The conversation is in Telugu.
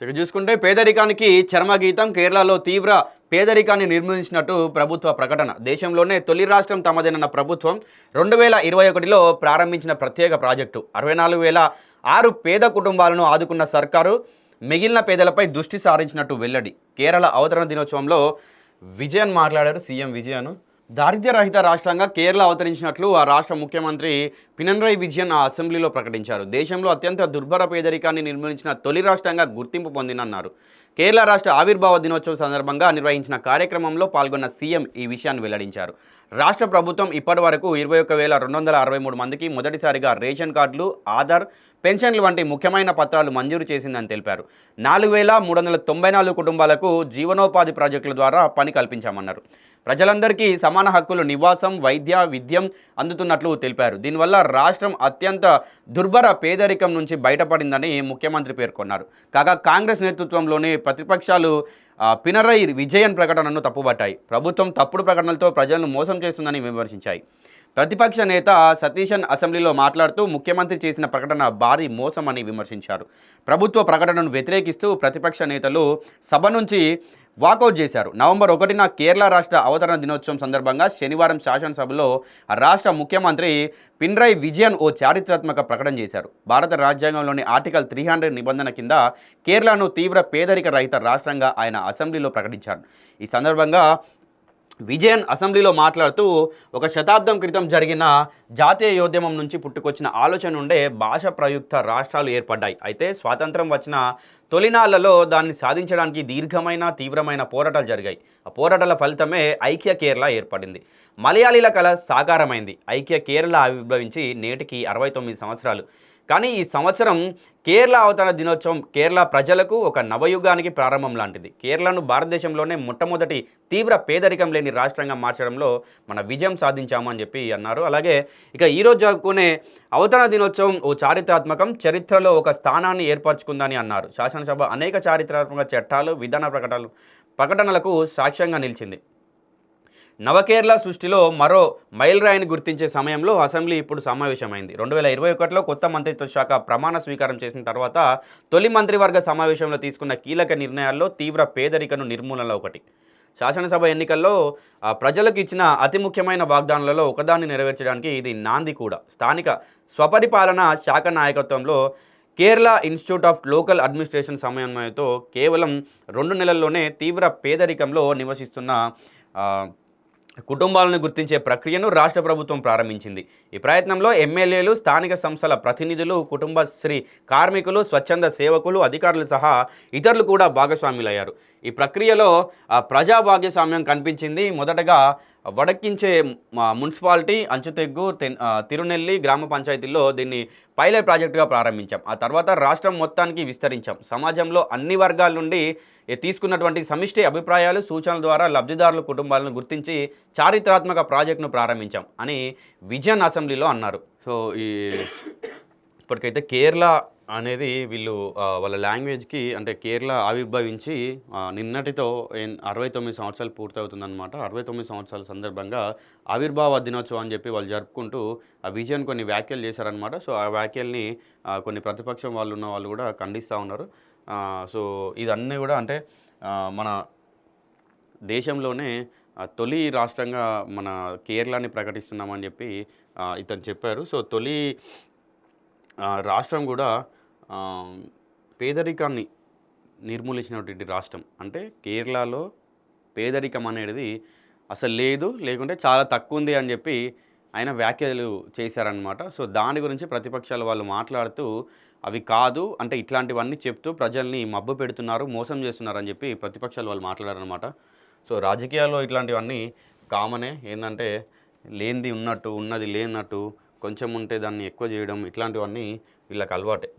ఇక చూసుకుంటే పేదరికానికి చరమగీతం కేరళలో తీవ్ర పేదరికాన్ని నిర్మూలించినట్టు ప్రభుత్వ ప్రకటన. దేశంలోనే తొలి రాష్ట్రం తమదేనన్న ప్రభుత్వం 2021లో ప్రారంభించిన ప్రత్యేక ప్రాజెక్టు 64,006 పేద కుటుంబాలను ఆదుకున్న సర్కారు మిగిలిన పేదలపై దృష్టి సారించినట్టు వెల్లడి. కేరళ అవతరణ దినోత్సవంలో విజయన్ మాట్లాడారు. సీఎం విజయన్ దారిద్ర్య రహిత రాష్ట్రంగా కేరళ అవతరించినట్లు ఆ రాష్ట్ర ముఖ్యమంత్రి పినరయి విజయన్ ఆ అసెంబ్లీలో ప్రకటించారు. దేశంలో అత్యంత దుర్భర పేదరికాన్ని నిర్మూలించిన తొలి రాష్ట్రంగా గుర్తింపు పొందినన్నారు. కేరళ రాష్ట్ర ఆవిర్భావ దినోత్సవం సందర్భంగా నిర్వహించిన కార్యక్రమంలో పాల్గొన్న సీఎం ఈ విషయాన్ని వెల్లడించారు. రాష్ట్ర ప్రభుత్వం ఇప్పటి వరకు 21,263 మందికి మొదటిసారిగా రేషన్ కార్డులు, ఆధార్, పెన్షన్లు వంటి ముఖ్యమైన పత్రాలు మంజూరు చేసిందని తెలిపారు. 4,394 కుటుంబాలకు జీవనోపాధి ప్రాజెక్టుల ద్వారా పని కల్పించామన్నారు. ప్రజలందరికీ సమాన హక్కులు, నివాసం, వైద్య, విద్యం అందుతున్నట్లు తెలిపారు. దీనివల్ల రాష్ట్రం అత్యంత దుర్భర పేదరికం నుంచి బయటపడిందని ముఖ్యమంత్రి పేర్కొన్నారు. కాగా కాంగ్రెస్ నేతృత్వంలోని ప్రతిపక్షాలు పినరయి విజయన్ ప్రకటనను తప్పుబట్టాయి. ప్రభుత్వం తప్పుడు ప్రకటనలతో ప్రజలను మోసం చేస్తుందని విమర్శించాయి. ప్రతిపక్ష నేత సతీశన్ అసెంబ్లీలో మాట్లాడుతూ ముఖ్యమంత్రి చేసిన ప్రకటన భారీ మోసమని విమర్శించారు. ప్రభుత్వ ప్రకటనను వ్యతిరేకిస్తూ ప్రతిపక్ష నేతలు సభ నుంచి వాకౌట్ చేశారు. నవంబర్ 1న కేరళ రాష్ట్ర అవతరణ దినోత్సవం సందర్భంగా శనివారం శాసనసభలో రాష్ట్ర ముఖ్యమంత్రి పినరయి విజయన్ ఓ చారిత్రాత్మక ప్రకటన చేశారు. భారత రాజ్యాంగంలోని ఆర్టికల్ 300 నిబంధన కింద కేరళను తీవ్ర పేదరిక రహిత రాష్ట్రంగా ఆయన అసెంబ్లీలో ప్రకటించారు. ఈ సందర్భంగా విజయన్ అసెంబ్లీలో మాట్లాడుతూ ఒక శతాబ్దం క్రితం జరిగిన జాతీయోద్యమం నుంచి పుట్టుకొచ్చిన ఆలోచన నుండే భాష ప్రయుక్త రాష్ట్రాలు ఏర్పడ్డాయి. అయితే స్వాతంత్రం వచ్చిన తొలినాళ్లలో దాన్ని సాధించడానికి దీర్ఘమైన తీవ్రమైన పోరాటాలు జరిగాయి. ఆ పోరాటాల ఫలితమే ఐక్య కేరళ ఏర్పడింది. మలయాళీల కళ సాకారమైంది. ఐక్య కేరళ ఆవిర్భవించి నేటికి 69 సంవత్సరాలు. కానీ ఈ సంవత్సరం కేరళ అవతరణ దినోత్సవం కేరళ ప్రజలకు ఒక నవయుగానికి ప్రారంభం లాంటిది. కేరళను భారతదేశంలోనే మొట్టమొదటి తీవ్ర పేదరికం లేని రాష్ట్రంగా మార్చడంలో మన విజయం సాధించాము అని చెప్పి అన్నారు. అలాగే ఇక ఈరోజు జరుపుకునే అవతరణ దినోత్సవం ఓ చారిత్రాత్మకం, చరిత్రలో ఒక స్థానాన్ని ఏర్పరచుకుందని అన్నారు. శాసనసభ అనేక చారిత్రాత్మక చట్టాలు, విధాన ప్రకటనలకు సాక్ష్యంగా నిలిచింది. నవకేరళ సృష్టిలో మరో మైలురాయిని గుర్తించే సమయంలో అసెంబ్లీ ఇప్పుడు సమావేశమైంది. 2021లో కొత్త మంత్రిత్వ శాఖ ప్రమాణ స్వీకారం చేసిన తర్వాత తొలి మంత్రివర్గ సమావేశంలో తీసుకున్న కీలక నిర్ణయాల్లో తీవ్ర పేదరికను నిర్మూలన ఒకటి. శాసనసభ ఎన్నికల్లో ప్రజలకు ఇచ్చిన అతి ముఖ్యమైన వాగ్దానాలలో ఒకదాన్ని నెరవేర్చడానికి ఇది నాంది కూడా. స్థానిక స్వపరిపాలన శాఖ నాయకత్వంలో Kerala institute of local administration సమన్వయంతో కేవలం 2 నెలల్లోనే తీవ్ర పేదరికంలో నివసిస్తున్న కుటుంబాలను గుర్తించే ప్రక్రియను రాష్ట్ర ప్రభుత్వం ప్రారంభించింది. ఈ ప్రయత్నంలో ఎమ్మెల్యేలు, స్థానిక సంస్థల ప్రతినిధులు, కుటుంబశ్రీ కార్మికులు, స్వచ్ఛంద సేవకులు, అధికారులు సహా ఇతరులు కూడా భాగస్వాములయ్యారు. ఈ ప్రక్రియలో ప్రజా భాగస్వామ్యం కనిపించింది. మొదటగా వడకించే మున్సిపాలిటీ, అంచుతెగ్గు, తిరునెల్లి గ్రామ పంచాయతీల్లో దీన్ని పైలట్ ప్రాజెక్టుగా ప్రారంభించాం. ఆ తర్వాత రాష్ట్రం మొత్తానికి విస్తరించాం. సమాజంలో అన్ని వర్గాల నుండి తీసుకున్నటువంటి సమిష్టి అభిప్రాయాలు, సూచనల ద్వారా లబ్ధిదారుల కుటుంబాలను గుర్తించి చారిత్రాత్మక ప్రాజెక్టును ప్రారంభించాం అని విజయన్ అసెంబ్లీలో అన్నారు. సో ఇప్పటికైతే కేరళ అనేది వీళ్ళు వాళ్ళ లాంగ్వేజ్కి అంటే కేరళ ఆవిర్భవించి నిన్నటితో 69 సంవత్సరాలు పూర్తవుతుందన్నమాట. 69 సంవత్సరాల సందర్భంగా ఆవిర్భావ దినోత్సవం అని చెప్పి వాళ్ళు జరుపుకుంటూ ఆ విజయన్ కొన్ని వ్యాఖ్యలు చేశారనమాట. సో ఆ వ్యాఖ్యల్ని కొన్ని ప్రతిపక్షం వాళ్ళు ఉన్న వాళ్ళు కూడా ఖండిస్తూ ఉన్నారు. సో ఇదన్నీ కూడా అంటే మన దేశంలోనే తొలి రాష్ట్రంగా మన కేరళని ప్రకటిస్తున్నామని చెప్పి ఇతను చెప్పారు. సో తొలి రాష్ట్రం కూడా పేదరికాన్ని నిర్మూలించినటువంటి రాష్ట్రం. అంటే కేరళలో పేదరికం అనేది అసలు లేదు, లేకుంటే చాలా తక్కువ ఉంది అని చెప్పి ఆయన వ్యాఖ్యలు చేశారనమాట. సో దాని గురించి ప్రతిపక్షాల వాళ్ళు మాట్లాడుతూ అవి కాదు అంటే ఇట్లాంటివన్నీ చెప్తూ ప్రజల్ని మబ్బు పెడుతున్నారు, మోసం చేస్తున్నారు అని చెప్పి ప్రతిపక్షాలు వాళ్ళు మాట్లాడారనమాట. సో రాజకీయాల్లో ఇట్లాంటివన్నీ కామనే. ఏంటంటే లేనిది ఉన్నట్టు, ఉన్నది లేనట్టు, కొంచెం ఉంటే దాన్ని ఎక్కువ చేయడం, ఇట్లాంటివన్నీ వీళ్ళకి అలవాటే.